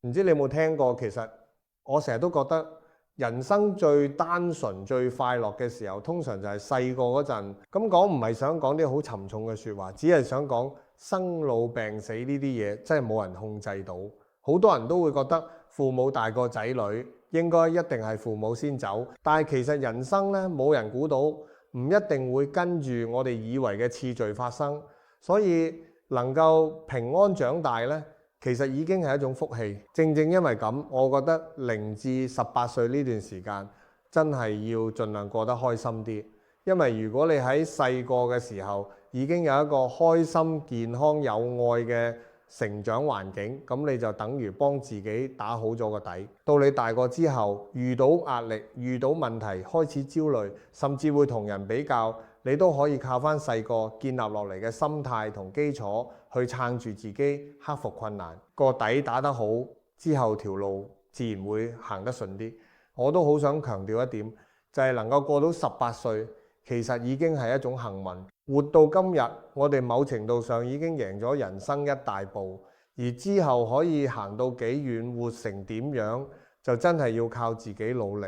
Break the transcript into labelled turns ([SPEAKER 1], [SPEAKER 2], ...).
[SPEAKER 1] 唔知你有冇聽過？其實我成日都覺得人生最單純、最快樂嘅時候，通常就係細個嗰陣。咁講唔係想講啲好沉重嘅説話，只係想講生老病死呢啲嘢真係冇人控制到。好多人都會覺得父母大過仔女，應該一定係父母先走。但係其實人生呢，冇人估到，唔一定會跟住我哋以為嘅次序發生。所以能夠平安長大呢，其實已經係一種福氣。正正因為咁，我覺得0至18歲呢段時間真係要盡量過得開心啲。因為如果你喺細個嘅時候已經有一個開心、健康、有愛嘅成長環境，咁你就等於幫自己打好咗個底。到你大個之後，遇到壓力、遇到問題，開始焦慮，甚至會同人比較，你都可以靠返細個建立落嚟嘅心態同基礎去撐住自己，克服困難。個底打得好之後，條路自然會行得順啲。我都好想強調一點，就係能夠過到18歲，其實已經係一種幸運。活到今日，我哋某程度上已經贏咗人生一大步，而之後可以行到幾遠，活成點樣，就真係要靠自己努力。